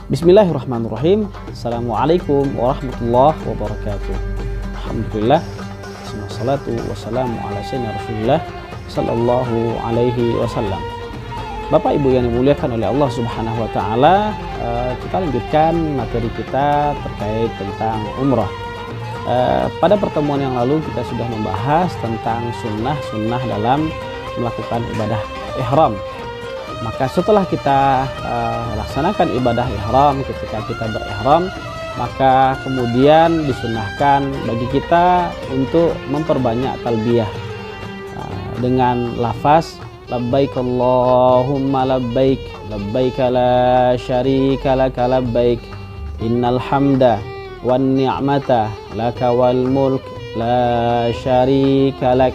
Bismillahirrahmanirrahim. Assalamualaikum warahmatullahi wabarakatuh. Alhamdulillah, wassalatu wassalamu ala sayyidina Rasulillah sallallahu alaihi wasallam. Bapak Ibu yang dimuliakan oleh Allah Subhanahu wa taala, kita lanjutkan materi kita terkait tentang umrah. Pada pertemuan yang lalu kita sudah membahas tentang sunnah dalam melakukan ibadah ihram. Maka setelah kita laksanakan ibadah ihram, ketika kita berihram, maka kemudian disunahkan bagi kita untuk memperbanyak talbiyah dengan lafaz labbaik Allahumma labbaik, labbaik la syarika laka labbaik, innal hamda wan ni'mata laka wal mulk la syarika lak.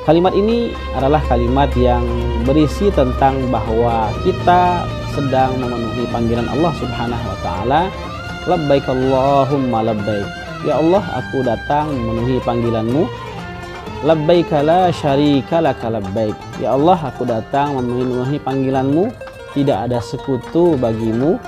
Kalimat ini adalah kalimat yang berisi tentang bahwa kita sedang memenuhi panggilan Allah Subhanahu wa taala. Labbaik Allahumma labbaik. Ya Allah, aku datang memenuhi panggilan-Mu. Labbaik la syarika laka labbaik. Ya Allah, aku datang memenuhi panggilan-Mu, tidak ada sekutu bagimu.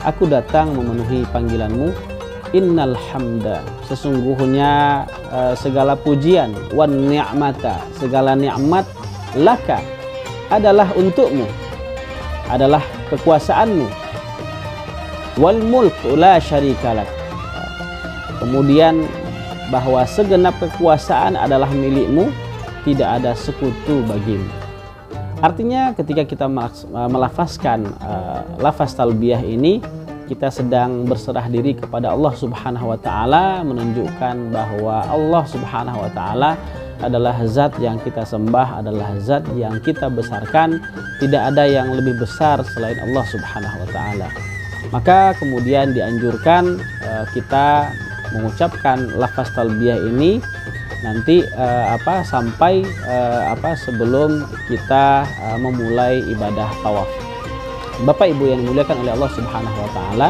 Aku datang memenuhi panggilan-Mu. Innal hamda, sesungguhnya segala pujian, wan ni'mata, segala nikmat, laka, adalah untukmu, adalah kekuasaanmu, wal mulk la syarikalak, kemudian bahwa segenap kekuasaan adalah milikmu, tidak ada sekutu bagimu. Artinya ketika kita melafazkan lafaz talbiyah ini, kita sedang berserah diri kepada Allah Subhanahu wa taala, menunjukkan bahwa Allah Subhanahu wa taala adalah zat yang kita sembah, adalah zat yang kita besarkan, tidak ada yang lebih besar selain Allah Subhanahu wa taala. Maka kemudian dianjurkan kita mengucapkan lafaz talbiyah ini nanti sampai sebelum kita memulai ibadah tawaf. Bapak Ibu yang dimuliakan oleh Allah Subhanahu wa taala.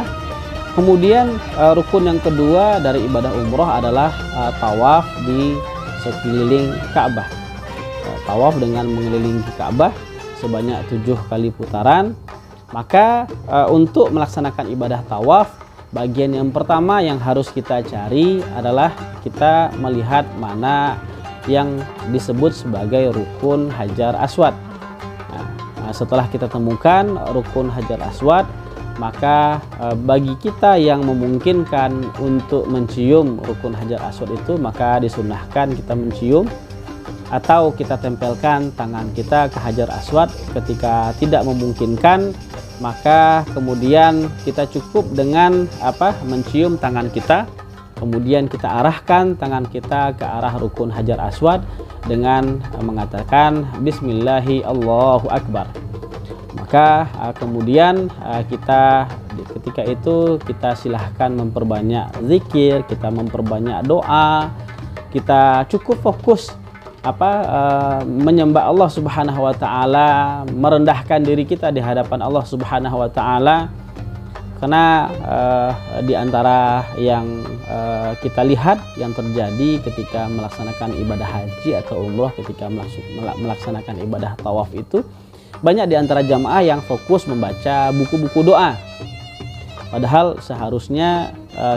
Kemudian rukun yang kedua dari ibadah umroh adalah tawaf di sekeliling Ka'bah. Tawaf dengan mengelilingi Ka'bah sebanyak 7 kali putaran. Maka untuk melaksanakan ibadah tawaf, bagian yang pertama yang harus kita cari adalah kita melihat mana yang disebut sebagai rukun Hajar Aswad. Setelah kita temukan rukun Hajar Aswad, maka bagi kita yang memungkinkan untuk mencium rukun Hajar Aswad itu, maka disunahkan kita mencium atau kita tempelkan tangan kita ke Hajar Aswad. Ketika tidak memungkinkan, maka kemudian kita cukup dengan mencium tangan kita, kemudian kita arahkan tangan kita ke arah rukun Hajar Aswad dengan mengatakan Bismillahi Allahu Akbar. Maka kemudian kita ketika itu kita silahkan memperbanyak zikir, kita memperbanyak doa, kita cukup fokus menyembah Allah Subhanahu wa taala, merendahkan diri kita di hadapan Allah Subhanahu wa taala. Karena di antara yang kita lihat yang terjadi ketika melaksanakan ibadah haji atau umroh, ketika melaksanakan ibadah tawaf itu, banyak di antara jamaah yang fokus membaca buku-buku doa. Padahal seharusnya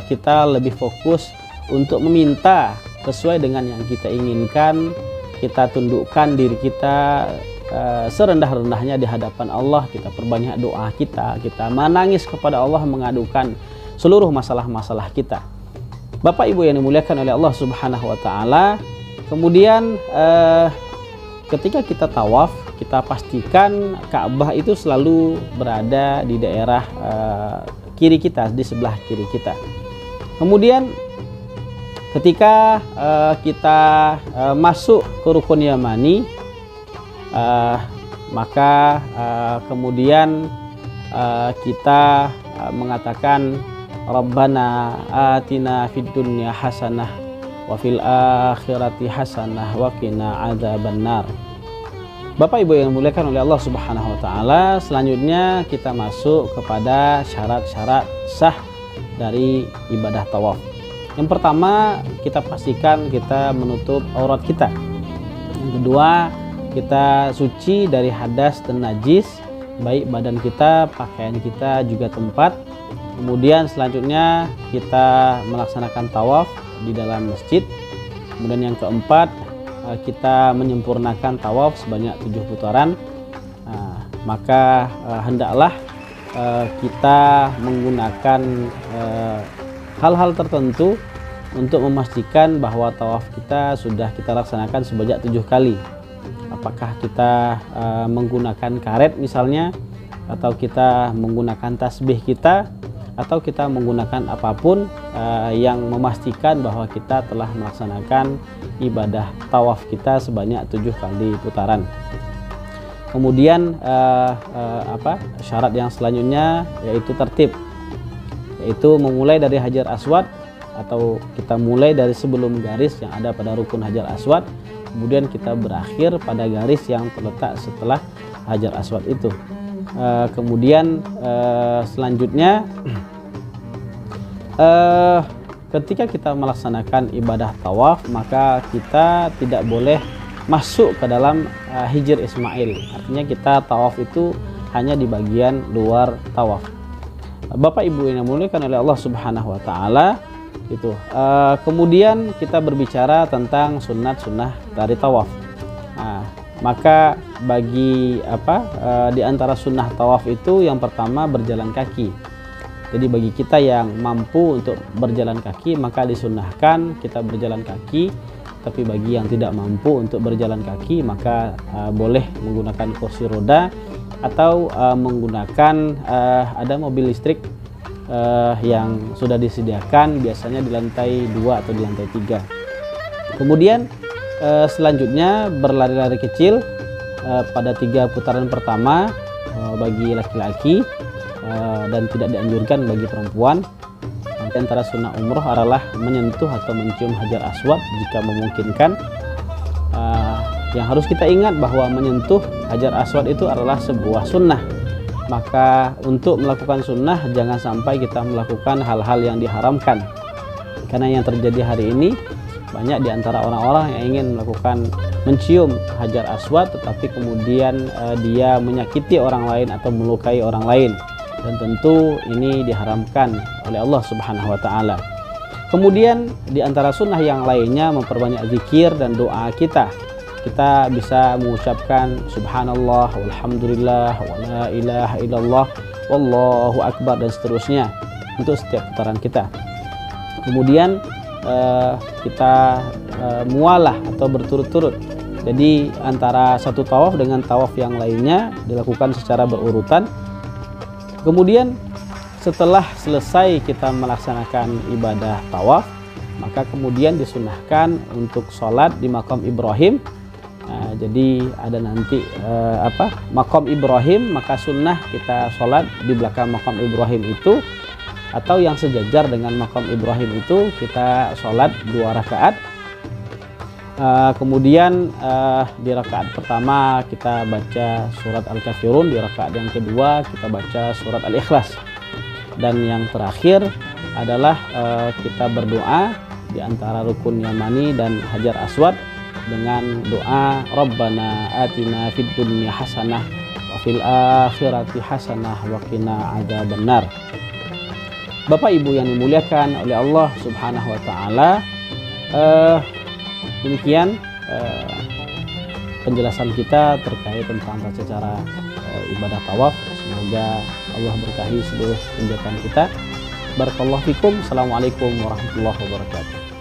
kita lebih fokus untuk meminta sesuai dengan yang kita inginkan. Kita tundukkan diri kita serendah-rendahnya di hadapan Allah, kita perbanyak doa kita menangis kepada Allah, mengadukan seluruh masalah-masalah kita. Bapak Ibu yang dimuliakan oleh Allah Subhanahu wa taala. Kemudian ketika kita tawaf, kita pastikan Ka'bah itu selalu berada di daerah kiri kita, di sebelah kiri kita. Kemudian ketika kita masuk ke rukun Yamani, maka kemudian kita mengatakan Rabbana atina fid dunya hasanah wa fil akhirati hasanah wa qina adzabannar. Bapak Ibu yang dimuliakan oleh Allah Subhanahu wa taala, selanjutnya kita masuk kepada syarat-syarat sah dari ibadah tawaf. Yang pertama, kita pastikan kita menutup aurat kita. Yang kedua, kita suci dari hadas dan najis. baik badan kita, pakaian kita, juga tempat. Kemudian selanjutnya kita melaksanakan tawaf di dalam masjid. Kemudian yang keempat, kita menyempurnakan tawaf sebanyak 7 putaran. Maka hendaklah kita menggunakan hal-hal tertentu untuk memastikan bahwa tawaf kita sudah kita laksanakan sebanyak 7 kali. Apakah kita menggunakan karet misalnya, atau kita menggunakan tasbih kita, atau kita menggunakan apapun yang memastikan bahwa kita telah melaksanakan ibadah tawaf kita sebanyak 7 kali putaran. Kemudian syarat yang selanjutnya yaitu tertib, yaitu memulai dari Hajar Aswad, atau kita mulai dari sebelum garis yang ada pada rukun Hajar Aswad, kemudian kita berakhir pada garis yang terletak setelah Hajar Aswad itu. Kemudian selanjutnya ketika kita melaksanakan ibadah tawaf, maka kita tidak boleh masuk ke dalam Hijr Ismail. Artinya kita tawaf itu hanya di bagian luar tawaf. Bapak Ibu yang dimuliakan oleh Allah Subhanahu wa taala, itu kemudian kita berbicara tentang sunnah-sunnah dari tawaf. Maka bagi di antara sunnah tawaf itu yang pertama berjalan kaki. Jadi bagi kita yang mampu untuk berjalan kaki, maka disunnahkan kita berjalan kaki. Tapi bagi yang tidak mampu untuk berjalan kaki, maka boleh menggunakan kursi roda, atau menggunakan ada mobil listrik yang sudah disediakan, biasanya di lantai 2 atau di lantai 3. Kemudian selanjutnya berlari-lari kecil pada 3 putaran pertama bagi laki-laki, dan tidak dianjurkan bagi perempuan. Di antara sunnah umroh adalah menyentuh atau mencium Hajar Aswad jika memungkinkan. Yang harus kita ingat bahwa menyentuh Hajar Aswad itu adalah sebuah sunnah. Maka untuk melakukan sunnah jangan sampai kita melakukan hal-hal yang diharamkan. Karena yang terjadi hari ini, banyak di antara orang-orang yang ingin melakukan mencium Hajar Aswad, tetapi kemudian dia menyakiti orang lain atau melukai orang lain. Dan tentu ini diharamkan oleh Allah Subhanahu wa taala. Kemudian di antara sunnah yang lainnya memperbanyak zikir dan doa kita. Kita bisa mengucapkan subhanallah, walhamdulillah, wala ilaha illallah, wallahu akbar, dan seterusnya untuk setiap putaran kita. Kemudian kita mualah atau berturut-turut. Jadi antara satu tawaf dengan tawaf yang lainnya dilakukan secara berurutan. Kemudian setelah selesai kita melaksanakan ibadah tawaf, maka kemudian disunahkan untuk sholat di makam Ibrahim. Jadi ada nanti makam Ibrahim, maka sunnah kita sholat di belakang makam Ibrahim itu, atau yang sejajar dengan makam Ibrahim itu kita sholat 2 rakaat. Kemudian di rakaat pertama kita baca surat Al-Kafirun, di rakaat yang kedua kita baca surat Al-Ikhlas, dan yang terakhir adalah kita berdoa di antara rukun Yamani dan Hajar Aswad dengan doa Rabbana atina fid dunya hasanah wa fil akhirati hasanah wa qina adzabannar. Bapak Ibu yang dimuliakan oleh Allah Subhanahu wa taala, demikian penjelasan kita terkait tentang tata cara ibadah tawaf. Semoga Allah berkahi seluruh kegiatan kita. Barakallahu fikum. Assalamualaikum warahmatullahi wabarakatuh.